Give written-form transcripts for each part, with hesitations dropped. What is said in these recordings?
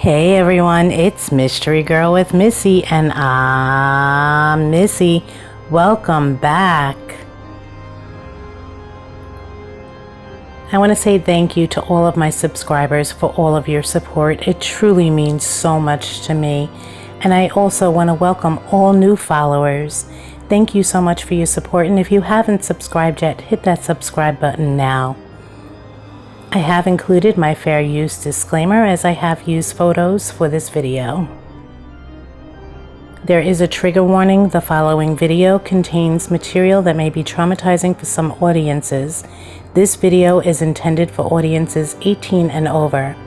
Hey everyone, it's Mystery Girl with Missy, and I'm Missy. Welcome back. I want to say thank you to all of my subscribers for all of your support. It truly means so much to me. And I also want to welcome all new followers. Thank you so much for your support, and if you haven't subscribed yet, hit that subscribe button now. I have included my fair use disclaimer as I have used photos for this video. There is a trigger warning. The following video contains material that may be traumatizing for some audiences. This video is intended for audiences 18 and over.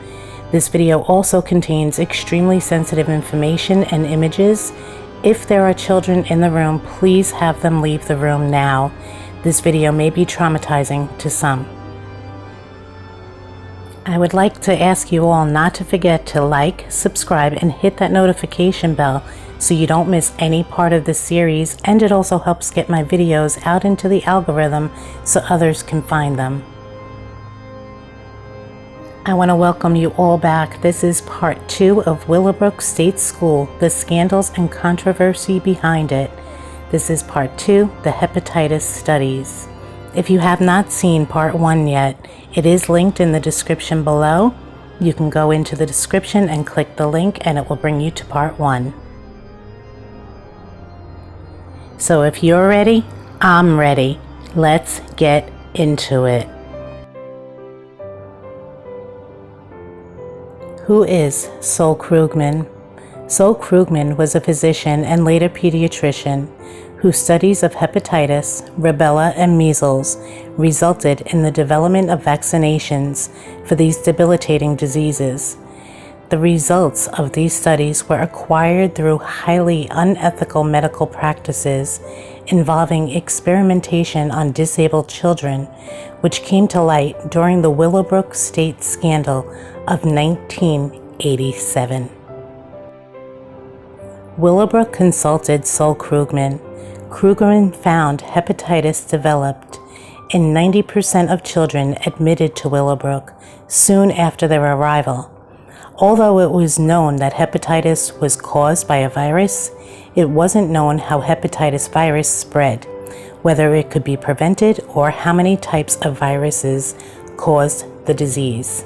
This video also contains extremely sensitive information and images. If there are children in the room, please have them leave the room now. This video may be traumatizing to some. I would like to ask you all not to forget to like, subscribe, and hit that notification bell so you don't miss any part of the series, and it also helps get my videos out into the algorithm so others can find them. I want to welcome you all back. This is part 2 of Willowbrook State School, the scandals and controversy behind it. This is part 2, the Hepatitis Studies. If you have not seen part 1 yet, it is linked in the description below. You can go into the description and click the link and it will bring you to part 1. So if you're ready, I'm ready. Let's get into it. Who is Sol Krugman? Sol Krugman was a physician and later pediatrician whose studies of hepatitis, rubella, and measles resulted in the development of vaccinations for these debilitating diseases. The results of these studies were acquired through highly unethical medical practices involving experimentation on disabled children, which came to light during the Willowbrook State scandal of 1987. Willowbrook consulted Sol Krugman. Krugman found hepatitis developed in 90% of children admitted to Willowbrook soon after their arrival. Although it was known that hepatitis was caused by a virus, it wasn't known how hepatitis virus spread, whether it could be prevented, or how many types of viruses caused the disease.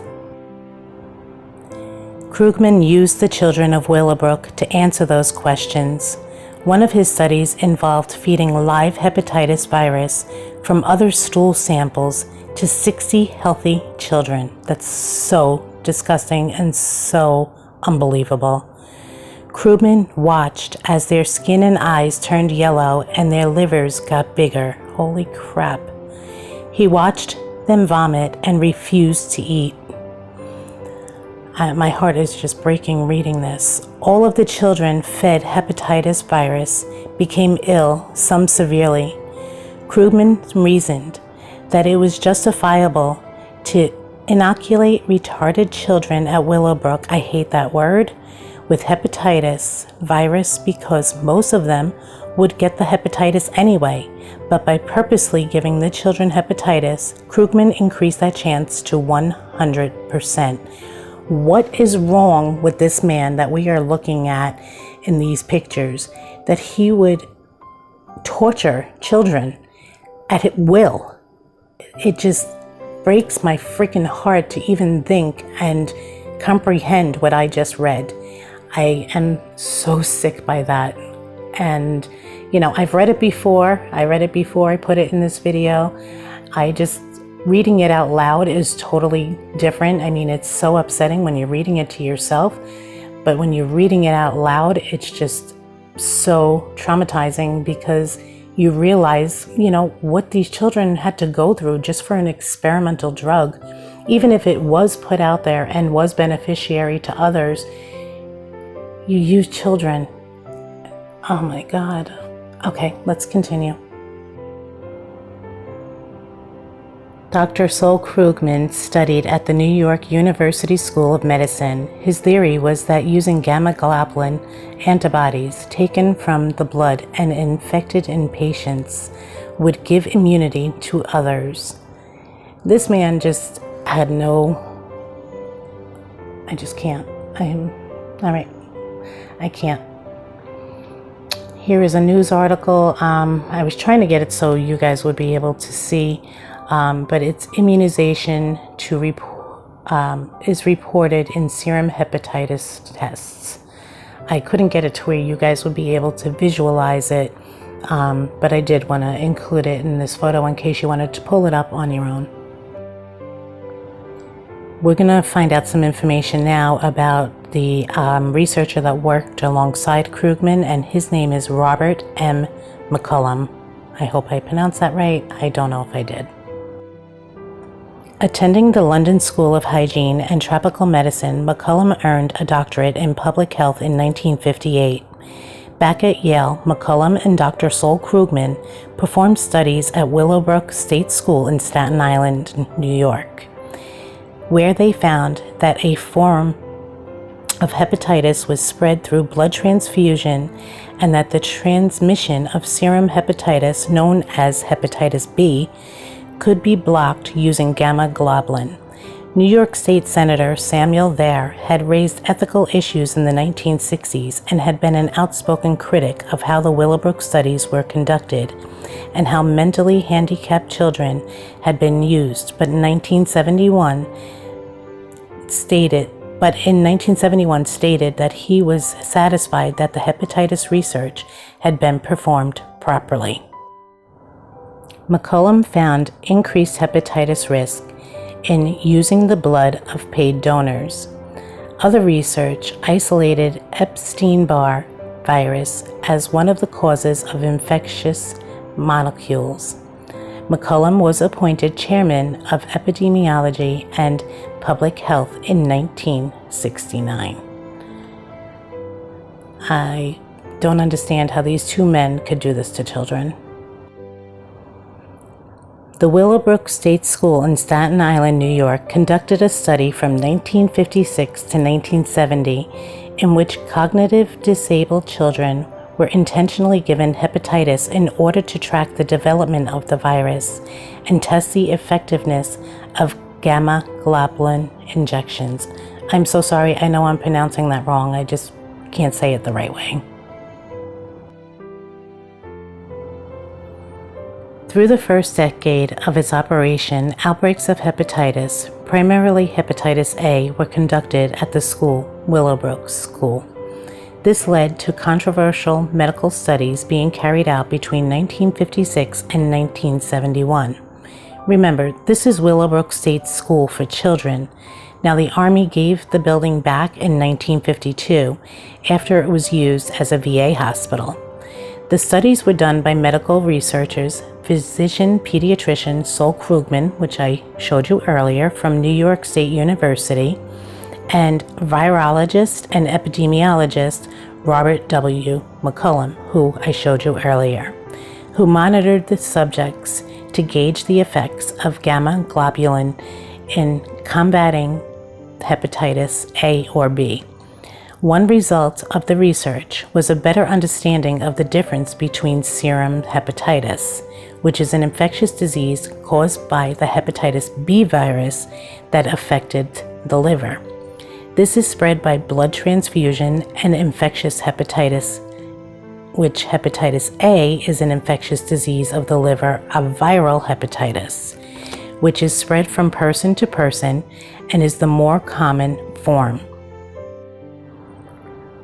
Krugman used the children of Willowbrook to answer those questions. One of his studies involved feeding live hepatitis virus from other stool samples to 60 healthy children. That's so disgusting and so unbelievable. Krugman watched as their skin and eyes turned yellow and their livers got bigger. Holy crap. He watched them vomit and refused to eat. My heart is just breaking reading this. All of the children fed hepatitis virus became ill, some severely. Krugman reasoned that it was justifiable to inoculate retarded children at Willowbrook, I hate that word, with hepatitis virus because most of them would get the hepatitis anyway, but by purposely giving the children hepatitis, Krugman increased that chance to 100%. What is wrong with this man that we are looking at in these pictures, that he would torture children at will? It just breaks my freaking heart to even think and comprehend what I just read. I am so sick by that. And, you know, I've read it before. I put it in this video. Reading it out loud is totally different. I mean, it's so upsetting when you're reading it to yourself, but when you're reading it out loud, it's just so traumatizing because you realize, you know, what these children had to go through just for an experimental drug. Even if it was put out there and was beneficiary to others, you use children. Oh my God. Okay, let's continue. Dr. Sol Krugman studied at the New York University School of Medicine. His theory was that using gamma globulin antibodies taken from the blood and infected in patients would give immunity to others. This man just had no, I just can't. All right, I can't. Here is a news article. I was trying to get it so you guys would be able to see, but it's immunization is reported in serum hepatitis tests. I couldn't get it to where you guys would be able to visualize it, but I did want to include it in this photo in case you wanted to pull it up on your own. We're going to find out some information now about the researcher that worked alongside Krugman, and his name is Robert M. McCullum. I hope I pronounced that right. I don't know if I did. Attending the London School of Hygiene and Tropical Medicine, McCullum earned a doctorate in public health in 1958. Back at Yale, McCullum and Dr. Sol Krugman performed studies at Willowbrook State School in Staten Island, New York, where they found that a form of hepatitis was spread through blood transfusion and that the transmission of serum hepatitis, known as hepatitis B, could be blocked using gamma globulin. New York State Senator Samuel Vair had raised ethical issues in the 1960s and had been an outspoken critic of how the Willowbrook studies were conducted and how mentally handicapped children had been used, but in 1971 stated that he was satisfied that the hepatitis research had been performed properly. McCullum found increased hepatitis risk in using the blood of paid donors. Other research isolated Epstein-Barr virus as one of the causes of infectious molecules. McCullum was appointed chairman of epidemiology and public health in 1969. I don't understand how these two men could do this to children. The Willowbrook State School in Staten Island, New York, conducted a study from 1956 to 1970 in which cognitive disabled children were intentionally given hepatitis in order to track the development of the virus and test the effectiveness of gamma globulin injections. I'm so sorry, I know I'm pronouncing that wrong, I just can't say it the right way. Through the first decade of its operation, outbreaks of hepatitis, primarily hepatitis A, were conducted at the school, Willowbrook School. This led to controversial medical studies being carried out between 1956 and 1971. Remember, this is Willowbrook State School for children. Now, the Army gave the building back in 1952 after it was used as a VA hospital. The studies were done by medical researchers, physician pediatrician Sol Krugman, which I showed you earlier, from New York State University, and virologist and epidemiologist Robert W. McCullum, who I showed you earlier, who monitored the subjects to gauge the effects of gamma globulin in combating hepatitis A or B. One result of the research was a better understanding of the difference between serum hepatitis, which is an infectious disease caused by the hepatitis B virus that affected the liver. This is spread by blood transfusion, and infectious hepatitis, which hepatitis A is an infectious disease of the liver, a viral hepatitis, which is spread from person to person and is the more common form.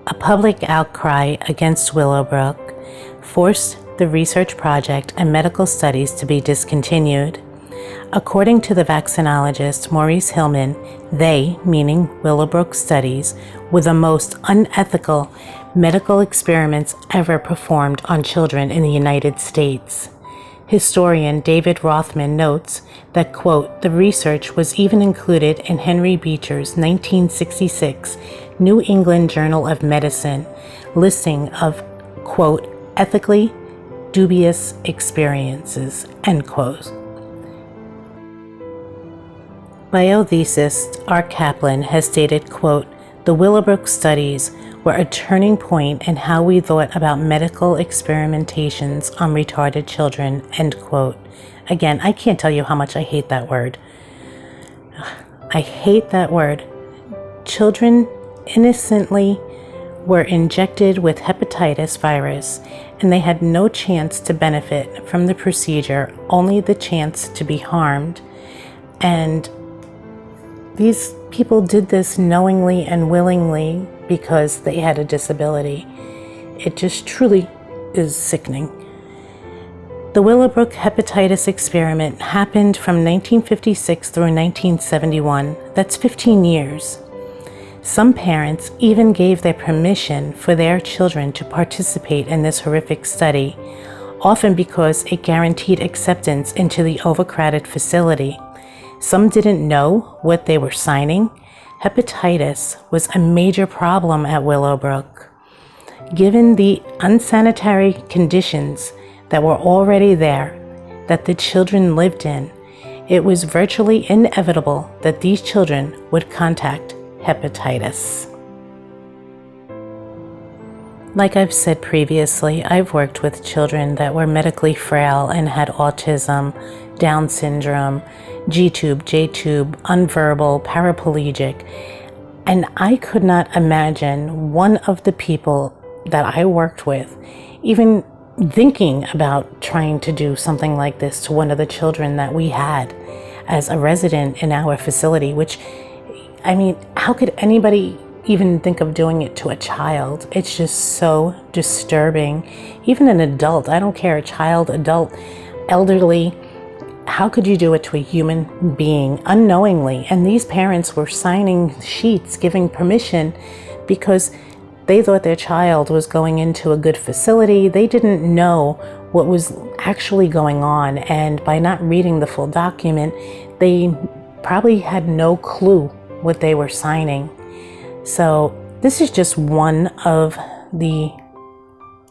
A public outcry against Willowbrook forced the research project and medical studies to be discontinued. According to the vaccinologist Maurice Hillman, they, meaning Willowbrook studies, were the most unethical medical experiments ever performed on children in the United States. Historian David Rothman notes that, quote, the research was even included in Henry Beecher's 1966 New England Journal of Medicine listing of, quote, ethically dubious experiences, end quote. Bioethicist Art Kaplan has stated, quote, the Willowbrook studies were a turning point in how we thought about medical experimentations on retarded children, end quote. Again, I can't tell you how much I hate that word. I hate that word. Children innocently were injected with hepatitis virus, and they had no chance to benefit from the procedure, only the chance to be harmed. And these people did this knowingly and willingly because they had a disability. It just truly is sickening. The Willowbrook hepatitis experiment happened from 1956 through 1971. That's 15 years. Some parents even gave their permission for their children to participate in this horrific study, often because it guaranteed acceptance into the overcrowded facility. Some didn't know what they were signing. Hepatitis was a major problem at Willowbrook. Given the unsanitary conditions that were already there, that the children lived in, it was virtually inevitable that these children would contract hepatitis. Like I've said previously, I've worked with children that were medically frail and had autism, Down syndrome, G-tube, J-tube, unverbal, paraplegic, and I could not imagine one of the people that I worked with even thinking about trying to do something like this to one of the children that we had as a resident in our facility, which, I mean, how could anybody even think of doing it to a child? It's just so disturbing. Even an adult, I don't care, a child, adult, elderly, how could you do it to a human being unknowingly? And these parents were signing sheets giving permission because they thought their child was going into a good facility. They didn't know what was actually going on. And by not reading the full document, they probably had no clue what they were signing. So this is just one of the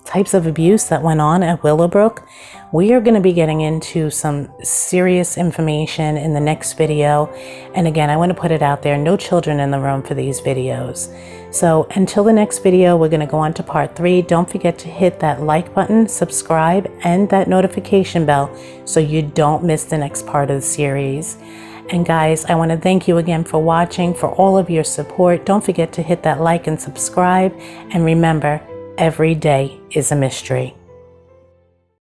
types of abuse that went on at Willowbrook. We are going to be getting into some serious information in the next video. And again, I want to put it out there, no children in the room for these videos. So until the next video, we're going to go on to part 3. Don't forget to hit that like button, subscribe, and that notification bell so you don't miss the next part of the series. And guys, I want to thank you again for watching, for all of your support. Don't forget to hit that like and subscribe. And remember, every day is a mystery.